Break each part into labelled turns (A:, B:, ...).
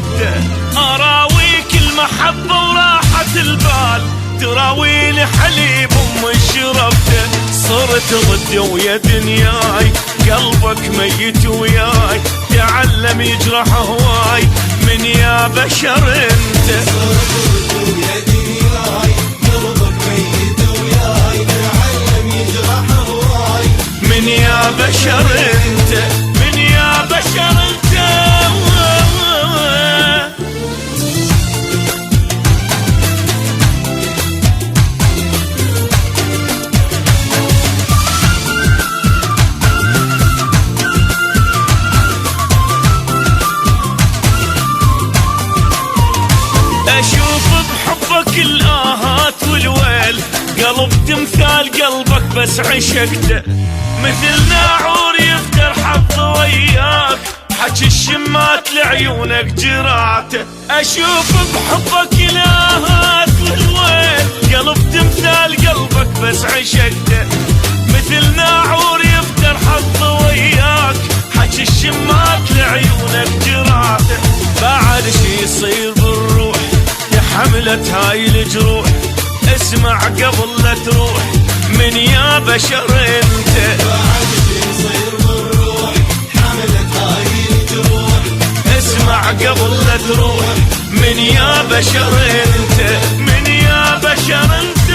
A: شفته. اراويك المحبة وراحة البال، تراويني حليب شربته. صرت ضدي ويا دنياي، قلبك ميت وياي، تعلم يجرح هواي من يا بشر انت.
B: صرت ضدي ويا دنياي، قلبك ميت وياي، تعلم يجرح هواي
A: من يا بشر انت، من يا بشر انت. اشوف بحبك الاهات والويل، قلب تمثال قلبك بس عشقته. مثل ناعور يفتر حظ وياك، حكي الشمات لعيونك جراته. اشوف بحبك الاهات والويل، قلب تمثال قلبك بس عشقته. مثل ناعور يفتر حظ وياك، حكي الشمات لعيونك جراته. بعد شي يصير بالروح حملت هاي الجروح، اسمع قبل لا تروح من يا بشر انت.
B: بعد شي يصير بالروح حملت هاي الجروح،
A: اسمع قبل لا تروح من يا بشر انت، من يا بشر انت.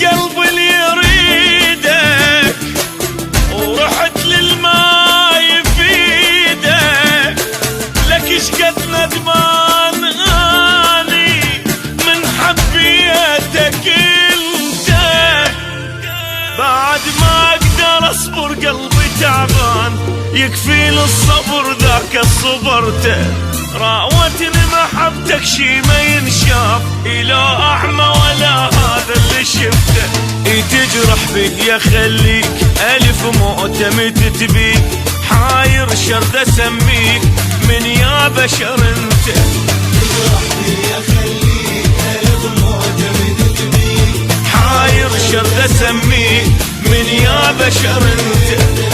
A: قلبي اللي يريدك ورحت للما يفيدك، لك ايش قد ندمان اني من حبيتك انت. بعد ما اقدر اصبر قلبي تعبان، يكفيني الصبر ذاك صبرته. راوتني محبتك شي ما ينشاف، لا اعمى ولا هذا اللي شفته. تجرح بيدي اخليك الف مؤتمت تبيك، حاير شرد اسميك من يا بشر انت.
B: تجرح بيدي اخليك الف مؤتمت تبيك،
A: حاير شرد اسميك من يا بشر انت.